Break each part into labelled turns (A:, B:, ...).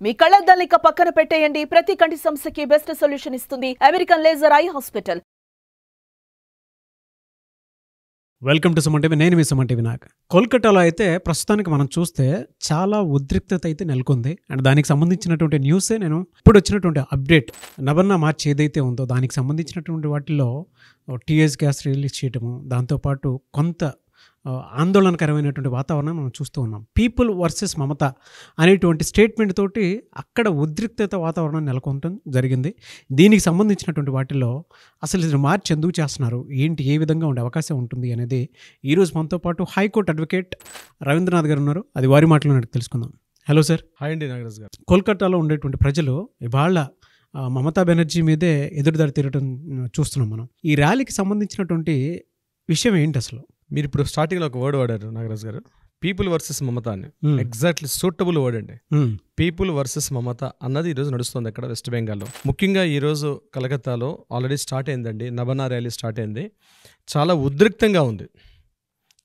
A: మీ కళ్ళద్దాలు ఇక పక్కన పెట్టేయండి. ప్రతి కంటి సమస్యకి బెస్ట్ సొల్యూషన్ ఇస్తుంది American laser eye hospital.
B: Welcome to Suman TV. నేను మీ సుమన్ టీవీ. నాకు కోల్కతాలో అయితే ప్రస్తుతానికి మనం చూస్తే చాలా ఉద్రిక్తత అయితే నెలకొంది. అండ్ దానికి సంబంధించినటువంటి న్యూసే నేను ఇప్పుడు వచ్చినటువంటి అప్డేట్. నవంబర్ మార్చి ఏదైతే ఉందో దానికి సంబంధించినటువంటి వాటిలో టీఎస్ గ్యాస్ రిలీజ్ చేయటము, దాంతోపాటు కొంత ఆందోళనకరమైనటువంటి వాతావరణం మనం చూస్తూ ఉన్నాం. పీపుల్ వర్సెస్ మమత అనేటువంటి స్టేట్మెంట్ తోటి అక్కడ ఉద్రిక్తత వాతావరణం నెలకొనడం జరిగింది. దీనికి సంబంధించినటువంటి వాటిల్లో అసలు ఇది మార్చి ఎందుకు చేస్తున్నారు, ఏంటి, ఏ విధంగా ఉండే అవకాశం ఉంటుంది అనేది ఈరోజు మనతో పాటు హైకోర్టు అడ్వకేట్ రవీంద్రనాథ్ గారు ఉన్నారు. అది వారి మాటలో తెలుసుకుందాం. Hello sir.
C: హాయ్ అండి నాగరాజ్ గారు.
B: కోల్కతాలో ఉండేటువంటి ప్రజలు ఇవాళ మమతా బెనర్జీ మీదే ఎదురుదారి తిరగడం చూస్తున్నాం మనం. ఈ ర్యాలీకి సంబంధించినటువంటి విషయం ఏంటి అసలు?
C: మీరు ఇప్పుడు స్టార్టింగ్లో ఒక వర్డ్ వాడారు నాగరాజ్ గారు, పీపుల్ వర్సెస్ మమత అని. ఎగ్జాక్ట్లీ సూటబుల్ వర్డ్ అండి. పీపుల్ వర్సెస్ మమత అన్నది ఈరోజు నడుస్తుంది అక్కడ వెస్ట్ బెంగాల్లో. ముఖ్యంగా ఈరోజు కలకత్తాలో ఆల్రెడీ స్టార్ట్ అయిందండి, నబనా ర్యాలీ స్టార్ట్ అయింది. చాలా ఉద్రిక్తంగా ఉంది,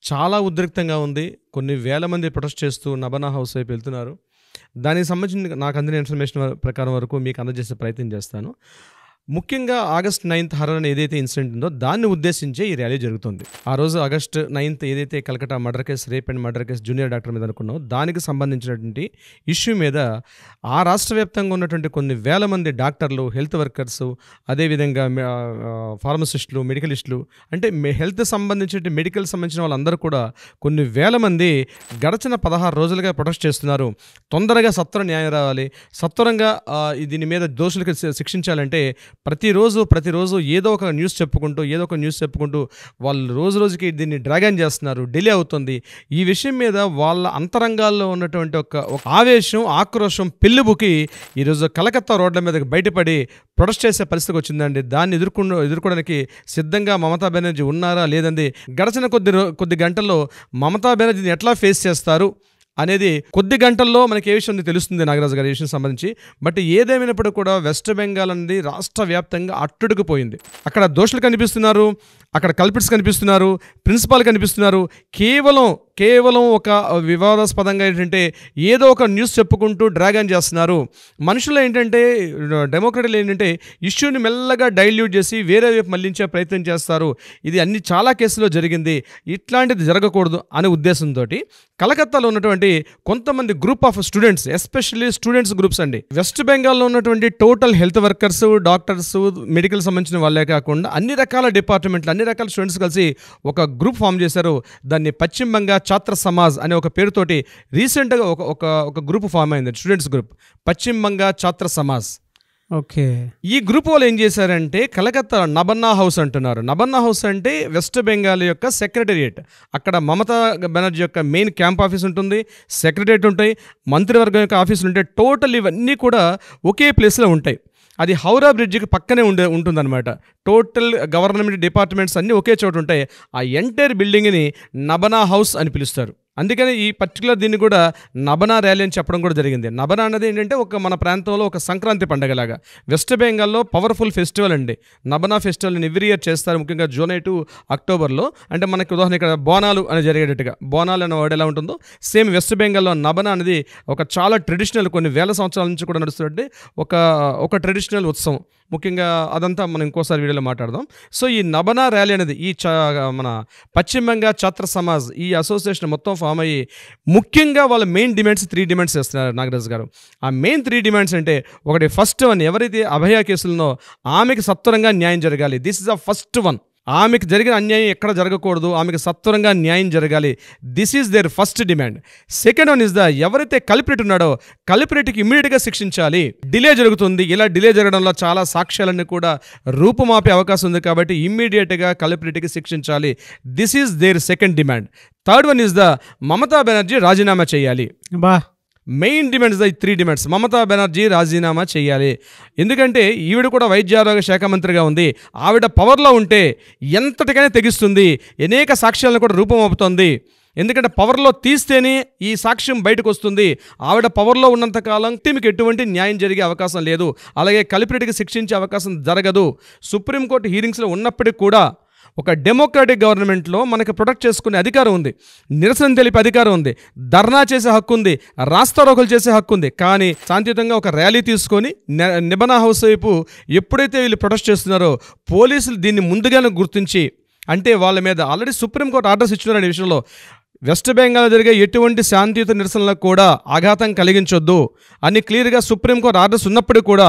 C: చాలా ఉద్రిక్తంగా ఉంది. కొన్ని వేల మంది ప్రొటెస్ట్ చేస్తూ నబనా హౌస్ వైపు వెళ్తున్నారు. దానికి సంబంధించిన నాకు అందిన ఇన్ఫర్మేషన్ ప్రకారం వరకు మీకు అందజేసే ప్రయత్నం చేస్తాను. ముఖ్యంగా August 9th హర్రన్ ఏదైతే ఇన్సిడెంట్ ఉందో దాన్ని ఉద్దేశించే ఈ ర్యాలీ జరుగుతుంది. ఆ రోజు August 9th ఏదైతే Kolkata murder case, rape and murder case junior doctor మీద అనుకున్నాం, దానికి సంబంధించినటువంటి ఇష్యూ మీద ఆ రాష్ట్ర వ్యాప్తంగా ఉన్నటువంటి కొన్ని వేల మంది డాక్టర్లు, హెల్త్ వర్కర్స్, అదేవిధంగా ఫార్మసిస్టులు, మెడికలిస్టులు, అంటే హెల్త్ సంబంధించిన మెడికల్ సంబంధించిన వాళ్ళందరూ కూడా కొన్ని వేల మంది గడచిన 16 రోజులుగా ప్రొటెస్ట్ చేస్తున్నారు. తొందరగా సత్వర న్యాయం రావాలి, సత్వరంగా దీని మీద దోషులకు శిక్షించాలంటే ప్రతిరోజు ఏదో ఒక న్యూస్ చెప్పుకుంటూ వాళ్ళు రోజుకి దీన్ని డ్రాగన్ చేస్తున్నారు, డిలే అవుతుంది. ఈ విషయం మీద వాళ్ళ అంతరంగాల్లో ఉన్నటువంటి ఒక ఆవేశం, ఆక్రోశం పెళ్ళిబుకి ఈరోజు కలకత్తా రోడ్ల మీదకి బయటపడి ప్రొటెస్ట్ చేసే పరిస్థితికి వచ్చిందండి. దాన్ని ఎదుర్కోవడానికి సిద్ధంగా మమతా బెనర్జీ ఉన్నారా లేదండి, గడిచిన కొద్ది గంటల్లో మమతా బెనర్జీని ఎట్లా ఫేస్ చేస్తారు అనేది కొద్ది గంటల్లో మనకి ఏ విషయం తెలుస్తుంది నాగరాజు గారి విషయం సంబంధించి. బట్ ఏదేమైనప్పుడు కూడా వెస్ట్ బెంగాల్ అనేది రాష్ట్ర వ్యాప్తంగా అట్టుడుకుపోయింది. అక్కడ దోషులు కనిపిస్తున్నారు, అక్కడ కల్పిట్స్ కనిపిస్తున్నారు, ప్రిన్సిపాల్ కనిపిస్తున్నారు. కేవలం ఒక వివాదాస్పదంగా ఏంటంటే ఏదో ఒక న్యూస్ చెప్పుకుంటూ డ్రాగన్ చేస్తున్నారు. మనుషులు ఏంటంటే, డెమోక్రట్లు ఏంటంటే ఇష్యూని మెల్లగా డైల్యూట్ చేసి వేరే వైపు మళ్లించే ప్రయత్నం చేస్తారు. ఇది చాలా కేసులో జరిగింది, ఇట్లాంటిది జరగకూడదు అనే ఉద్దేశంతో కలకత్తాలో ఉన్నటువంటి కొంతమంది group of students, especially students groups అండి, వెస్ట్ బెంగాల్లో ఉన్నటువంటి total health workers, doctors, medical సంబంధించిన వాళ్ళే కాకుండా అన్ని రకాల డిపార్ట్మెంట్లు, అన్ని రకాల స్టూడెంట్స్ కలిసి ఒక గ్రూప్ ఫామ్ చేశారు. దాన్ని పశ్చిమ బంగా ఛాత్ర సమాజ్ అనే ఒక పేరుతోటి రీసెంట్గా ఒక గ్రూప్ ఫామ్ అయింది, స్టూడెంట్స్ గ్రూప్, పశ్చిమ బంగా ఛాత్ర సమాజ్.
B: ఓకే.
C: ఈ గ్రూప్ వాళ్ళు ఏం చేశారంటే కలకత్తా నబన్నా హౌస్ అంటున్నారు. నబన్నా హౌస్ అంటే వెస్ట్ బెంగాల్ యొక్క సెక్రటేరియట్. అక్కడ మమతా బెనర్జీ యొక్క మెయిన్ క్యాంప్ ఆఫీస్ ఉంటుంది, సెక్రటేరియట్ ఉంటాయి, మంత్రివర్గం యొక్క ఆఫీసులు ఉంటాయి. టోటల్ ఇవన్నీ కూడా ఒకే ప్లేస్లో ఉంటాయి. అది హౌరా బ్రిడ్జికి పక్కనే ఉంటుందన్నమాట. టోటల్ గవర్నమెంట్ డిపార్ట్మెంట్స్ అన్నీ ఒకే చోట ఉంటాయి. ఆ ఎంటైర్ బిల్డింగ్ని నబనా హౌస్ అని పిలుస్తారు. అందుకని ఈ పర్టికులర్ దీన్ని కూడా నబనా ర్యాలీ అని చెప్పడం కూడా జరిగింది. నబనా అనేది ఏంటంటే మన ప్రాంతంలో ఒక సంక్రాంతి పండుగలాగా వెస్ట్ బెంగాల్లో పవర్ఫుల్ ఫెస్టివల్ అండి. నబనా ఫెస్టివల్ని ఎవ్రీ ఇయర్ చేస్తారు, ముఖ్యంగా జూలై టు అక్టోబర్లో. అంటే మనకి ఉదాహరణ ఇక్కడ బోనాలు అని జరిగేటట్టుగా, బోనాలు అనే వర్డ్ ఎలా ఉంటుందో సేమ్ వెస్ట్ బెంగాల్లో నబనా అనేది ఒక చాలా ట్రెడిషనల్, కొన్ని వేల సంవత్సరాల నుంచి కూడా నడుస్తున్నట్టు ఒక ట్రెడిషనల్ ఉత్సవం. ముఖ్యంగా అదంతా మనం ఇంకోసారి వీడియోలో మాట్లాడదాం. సో ఈ నబనా ర్యాలీ అనేది మన పశ్చిమ బంగా ఛాత్ర సమాజ్ ఈ అసోసియేషన్ మొత్తం ఫామ్ అయ్యి ముఖ్యంగా వాళ్ళ మెయిన్ డిమాండ్స్ 3 డిమాండ్స్ చేస్తున్నారు నాగరాజు గారు. ఆ మెయిన్ 3 డిమాండ్స్ అంటే ఒకటి, ఫస్ట్ వన్, ఎవరైతే అభయ కేసులనో ఆమెకి సత్వరంగా న్యాయం జరగాలి. This is the first one. ఆమెకు జరిగిన అన్యాయం ఎక్కడ జరగకూడదు, ఆమెకు సత్వరంగా న్యాయం జరగాలి. This is their first demand. Second one is ఎవరైతే కల్ప్రిట్ ఉన్నాడో కల్ప్రిట్కి ఇమ్మీడియట్గా శిక్షించాలి. డిలే జరుగుతుంది, ఇలా డిలే జరగడంలో చాలా సాక్ష్యాలన్నీ కూడా రూపుమాపే అవకాశం ఉంది కాబట్టి ఇమ్మీడియట్గా కల్ప్రిట్కి శిక్షించాలి. This is their second demand. Third one is Mamata Banerjee రాజీనామా చేయాలి. మెయిన్ డిమాండ్స్ 3 డిమాండ్స్. మమతా బెనర్జీ రాజీనామా చేయాలి. ఎందుకంటే ఈవిడ కూడా వైద్య ఆరోగ్య శాఖ మంత్రిగా ఉంది. ఆవిడ పవర్లో ఉంటే ఎంతటికైనా తెగిస్తుంది, అనేక సాక్ష్యాలను కూడా రూపమవుతుంది. ఎందుకంటే పవర్లో తీస్తేనే ఈ సాక్ష్యం బయటకు వస్తుంది. ఆవిడ పవర్లో ఉన్నంతకాలం టీంకి ఎటువంటి న్యాయం జరిగే అవకాశం లేదు, అలాగే కల్ప్రిట్కి శిక్షించే అవకాశం జరగదు. సుప్రీంకోర్టు హీరింగ్స్లో ఉన్నప్పటికీ కూడా ఒక డెమోక్రాటిక్ గవర్నమెంట్లో మనకి ప్రొటెక్ట్ చేసుకునే అధికారం ఉంది, నిరసన తెలిపే అధికారం ఉంది, ధర్నా చేసే హక్కు ఉంది, రాస్తారోకలు చేసే హక్కు ఉంది. కానీ శాంతియుతంగా ఒక ర్యాలీ తీసుకొని నిబంధన హౌస్ వైపు ఎప్పుడైతే వీళ్ళు ప్రొటెస్ట్ చేస్తున్నారో పోలీసులు దీన్ని ముందుగానే గుర్తించి, అంటే వాళ్ళ మీద ఆల్రెడీ సుప్రీంకోర్టు ఆర్డర్స్ ఇచ్చినారనే విషయంలో వెస్ట్ బెంగాల్ జరిగే ఎటువంటి శాంతియుత నిరసనలకు కూడా ఆఘాతం కలిగించొద్దు అని క్లియర్గా సుప్రీంకోర్టు ఆర్డర్స్ ఉన్నప్పటికీ కూడా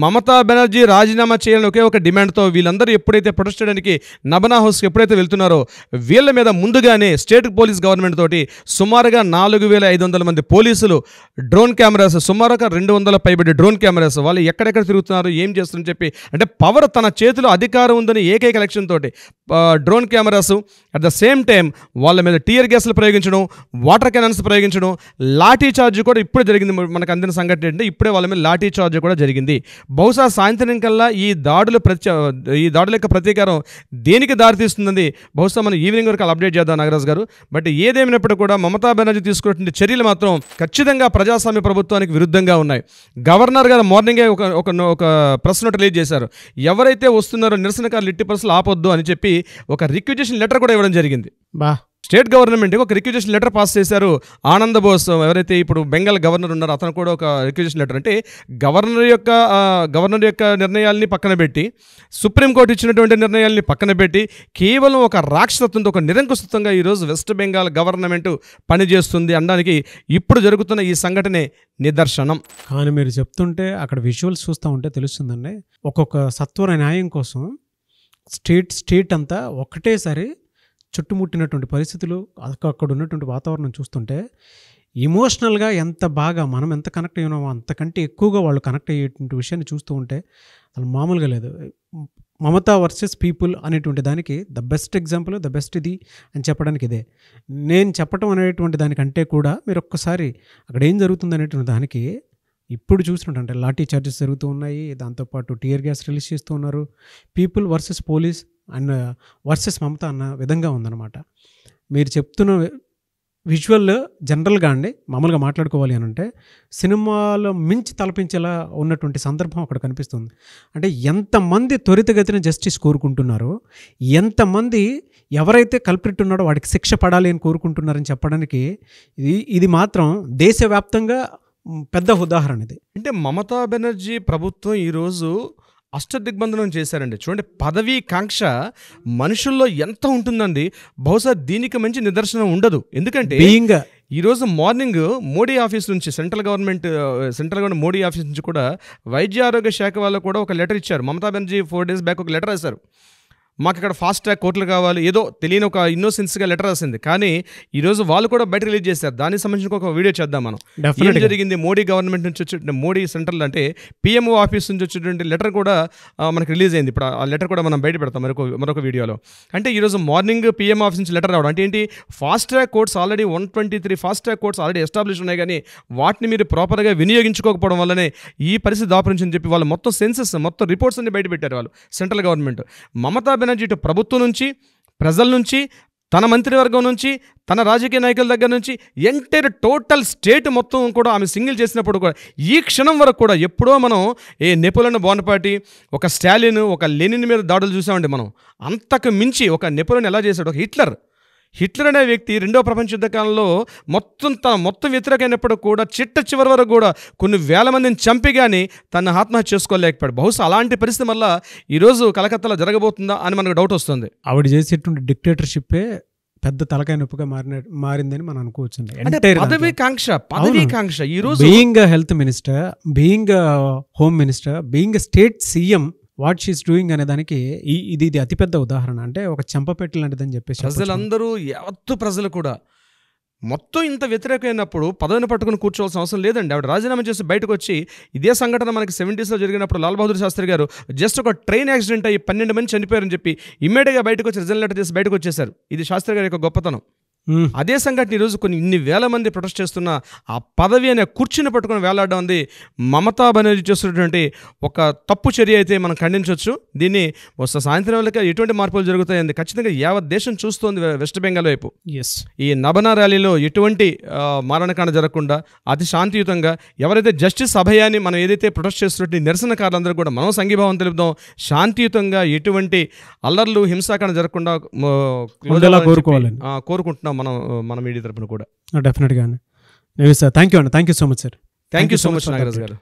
C: మమతా బెనర్జీ రాజీనామా చేయాలని ఒకే ఒక డిమాండ్తో వీళ్ళందరూ ఎప్పుడైతే ప్రొటెస్ట్ చేయడానికి నబనా హౌస్కి ఎప్పుడైతే వెళ్తున్నారో వీళ్ళ మీద ముందుగానే స్టేట్ పోలీస్ గవర్నమెంట్ తోటి సుమారుగా 4500 మంది పోలీసులు, డ్రోన్ కెమెరాస్ సుమారుగా 200 పైబడి డ్రోన్ కెమెరాస్, వాళ్ళు ఎక్కడెక్కడ తిరుగుతున్నారు ఏం చేస్తున్నారని చెప్పి, అంటే పవర్ తన చేతిలో అధికారం ఉందని ఏకైక ఎలక్షన్ తోటి drone cameras, at the same time వాళ్ళ మీద టీయర్ గ్యాస్లు ప్రయోగించడం, వాటర్ క్యానన్స్ ప్రయోగించడం, లాఠీ చార్జ్ కూడా ఇప్పుడు జరిగింది. మనకు అందిన సంఘటన ఏంటంటే ఇప్పుడే వాళ్ళ మీద లాఠీ చార్జ్ కూడా జరిగింది. బహుశా సాయంత్రం కల్లా ఈ దాడుల యొక్క ప్రతీకారం దేనికి దారితీస్తుందని బహుశా మనం ఈవినింగ్ వరకు అప్డేట్ చేద్దాం నాగరాజు గారు. బట్ ఏదేమైనప్పుడు కూడా మమతా బెనర్జీ తీసుకున్నటువంటి చర్యలు మాత్రం ఖచ్చితంగా ప్రజాస్వామ్య ప్రభుత్వానికి విరుద్ధంగా ఉన్నాయి. గవర్నర్ గారు మార్నింగే ఒక ప్రెస్ నోట్ రిలీజ్ చేశారు. ఎవరైతే వస్తున్నారో నిరసనకారులు ఎట్టి పరిస్థితులు ఆపొద్దు అని చెప్పి ఒక రిక్విజిషన్ లెటర్ కూడా ఇవ్వడం జరిగింది. స్టేట్ గవర్నమెంట్కి ఒక రిక్విజిషన్ లెటర్ పాస్ చేశారు. ఆనంద్ బోస్ ఎవరైతే ఇప్పుడు బెంగాల్ గవర్నర్ ఉన్నారో అతను కూడా ఒక రిక్విజిషన్ లెటర్, అంటే గవర్నర్ యొక్క నిర్ణయాల్ని పక్కన పెట్టి, సుప్రీంకోర్టు ఇచ్చినటువంటి నిర్ణయాల్ని పక్కన పెట్టి కేవలం ఒక రాక్షసత్వంతో, ఒక నిరంకుశత్వంగా ఈరోజు వెస్ట్ బెంగాల్ గవర్నమెంట్ పనిచేస్తుంది అనడానికి ఇప్పుడు జరుగుతున్న ఈ సంఘటనే నిదర్శనం.
B: కానీ మీరు చెప్తుంటే అక్కడ విజువల్స్ చూస్తూ ఉంటే తెలుస్తుందండి, ఒక్కొక్క సత్వర న్యాయం కోసం స్టేట్ అంతా ఒకటేసారి చుట్టుముట్టినటువంటి పరిస్థితులు, అక్కడ ఉన్నటువంటి వాతావరణం చూస్తుంటే ఎమోషనల్గా ఎంత బాగా మనం ఎంత కనెక్ట్ అయినామో అంతకంటే ఎక్కువగా వాళ్ళు కనెక్ట్ అయ్యేటువంటి విషయాన్ని చూస్తూ ఉంటే అసలు మామూలుగా లేదు. మమతా వర్సెస్ పీపుల్ అనేటువంటి దానికి the best example, the best ఇది అని చెప్పడానికి ఇదే. నేను చెప్పటం అనేటువంటి దానికంటే కూడా మీరు ఒక్కసారి అక్కడ ఏం జరుగుతుంది అనేటువంటి దానికి ఇప్పుడు చూసినట్టు లాఠీ చార్జెస్ జరుగుతూ ఉన్నాయి, దాంతోపాటు టీయర్ గ్యాస్ రిలీజ్ చేస్తూ ఉన్నారు. People versus police and versus Mamata అన్న విధంగా ఉందన్నమాట. మీరు చెప్తున్న విజువల్ జనరల్గా అండి మామూలుగా మాట్లాడుకోవాలి అని అంటే సినిమాలో మించి తలపించేలా ఉన్నటువంటి సందర్భం అక్కడ కనిపిస్తుంది. అంటే ఎంతమంది త్వరితగతిన జస్టిస్ కోరుకుంటున్నారో, ఎంతమంది ఎవరైతే కల్ప్రిట్ ఉన్నాడో వాడికి శిక్ష పడాలి అని కోరుకుంటున్నారని చెప్పడానికి ఇది మాత్రం దేశవ్యాప్తంగా పెద్ద ఉదాహరణ. ఇది
C: అంటే మమతా బెనర్జీ ప్రభుత్వం ఈరోజు అష్టదిగ్బంధనం చేశారండి. చూడండి, పదవీ కాంక్ష మనుషుల్లో ఎంత ఉంటుందండి, బహుశా దీనికి మంచి నిదర్శనం ఉండదు. ఎందుకంటే ఈరోజు మార్నింగ్ మోడీ ఆఫీస్ నుంచి సెంట్రల్ గవర్నమెంట్ మోడీ ఆఫీస్ నుంచి కూడా వైద్య ఆరోగ్య శాఖ వాళ్ళు కూడా ఒక లెటర్ ఇచ్చారు. మమతా బెనర్జీ 4 days బ్యాక్ ఒక లెటర్ రాశారు. మాకు ఇక్కడ ఫాస్ట్ ట్రాక్ కోర్టులు కావాలి, ఏదో తెలియని ఒక ఇన్నోసెన్స్గా లెటర్ రాసింది. కానీ ఈరోజు వాళ్ళు కూడా బయట రిలీజ్ చేశారు. దానికి సంబంధించిన ఒక వీడియో చేద్దాం మనం. ఏం జరిగింది, మోడీ గవర్నమెంట్ నుంచి వచ్చే మోడీ సెంట్రల్ అంటే పిఎంఓ ఆఫీస్ నుంచి వచ్చేటువంటి లెటర్ కూడా మనకు రిలీజ్ అయింది. ఇప్పుడు ఆ లెటర్ కూడా మనం బయట పెడతాం మరొక వీడియోలో. అంటే ఈరోజు మార్నింగ్ పిఎం ఆఫీస్ నుంచి లెటర్ రావడం అంటే ఏంటి, fast track courts already 123 fast track courts already establish ఉన్నాయి, కానీ వాటిని మీరు ప్రాపర్గా వినియోగించుకోకపోవడం వల్లనే ఈ పరిస్థితి దాపురించని చెప్పి వాళ్ళు మొత్తం సెన్సెస్ మొత్తం రిపోర్ట్స్ అన్ని బయట పెట్టారు వాళ్ళు సెంట్రల్ గవర్నమెంట్. మమతా బెనర్జీ ఇటు ప్రభుత్వం నుంచి, ప్రజల నుంచి, తన మంత్రివర్గం నుంచి, తన రాజకీయ నాయకుల దగ్గర నుంచి ఎంటైర్ టోటల్ స్టేట్ మొత్తం కూడా ఆమె సింగిల్ చేసినప్పుడు కూడా ఈ క్షణం వరకు కూడా ఎప్పుడో మనం నెపోలియన్ బోనపార్టీ, ఒక స్టాలిన్, ఒక లెనిన్ మీద దాడులు చూసామండి మనం. అంతకు మించి ఒక నెపోలియన్ ఎలా చేశాడు, ఒక హిట్లర్ అనే వ్యక్తి 2వ ప్రపంచ యుద్ధ కాలంలో మొత్తం వ్యతిరేకమైనప్పుడు కూడా చివరి వరకు కూడా కొన్ని వేల మందిని చంపి కానీ తన ఆత్మహత్య చేసుకోలేకపోయాడు. బహుశా అలాంటి పరిస్థితి వల్ల ఈరోజు కలకత్తాలో జరగబోతుందా అని మనకు డౌట్ వస్తుంది.
B: ఆవిడ చేసేటువంటి డిక్టేటర్షిప్పే పెద్ద తలకాయ నొప్పిగా మారిందని మనం అనుకోవచ్చు.
C: పదవీ కాంక్ష ఈరోజు
B: being health minister, being home minister, being state CM, what she's doing అనే దానికి ఇది అతిపెద్ద ఉదాహరణ. అంటే ఒక చెంపపెట్టు లాంటిదని చెప్పేసి
C: ప్రజలందరూ, యావత్తు ప్రజలు కూడా మొత్తం ఇంత వ్యతిరేకమైనప్పుడు పదవిని పట్టుకుని కూర్చోవాల్సిన అవసరం లేదండి. ఆవిడ రాజీనామా చేసి బయటకు వచ్చి, ఇదే సంఘటన మనకి 70s జరిగినప్పుడు లాల్ బహదూర్ శాస్త్రి గారు జస్ట్ ఒక ట్రైన్ యాక్సిడెంట్ అయ్యి 12 మంది చనిపోయారని చెప్పి ఇమ్మీడియట్గా బయటకు వచ్చి రిజైన్ లెటర్ చేసి బయటకు వచ్చేశారు. ఇది శాస్త్రి గారి యొక్క గొప్పతనం. అదే సంఘటన ఈరోజు ఇన్ని వేల మంది ప్రొటెస్ట్ చేస్తున్న ఆ పదవి అనే కుర్చీని పట్టుకొని వేలాడడం ఉంది మమతా బెనర్జీ చేస్తున్నటువంటి ఒక తప్పు చర్య అయితే మనం ఖండించవచ్చు. దీన్ని సాయంత్రం వేళకి ఎటువంటి మార్పులు జరుగుతాయండి ఖచ్చితంగా యావత్ దేశం చూస్తోంది వెస్ట్ బెంగాల్ వైపు. ఈ నబనా ర్యాలీలో ఎటువంటి మారణకాండ జరగకుండా అతి శాంతియుతంగా ఎవరైతే జస్టిస్ అభయాన్ని మనం ఏదైతే ప్రొటెస్ట్ చేస్తున్నట్టు నిరసనకారులందరూ కూడా మనం సంఘీభావం తెలుపుదాం, శాంతియుతంగా ఎటువంటి అల్లర్లు హింసాకాండ జరగకుండా కోరుకుంటున్నాం మన మీడియా తరపున కూడా.
B: డెఫినెట్గా థ్యాంక్ యూ అండి. Thank you so much sir.
C: Thank you so much Nagaraju గారు.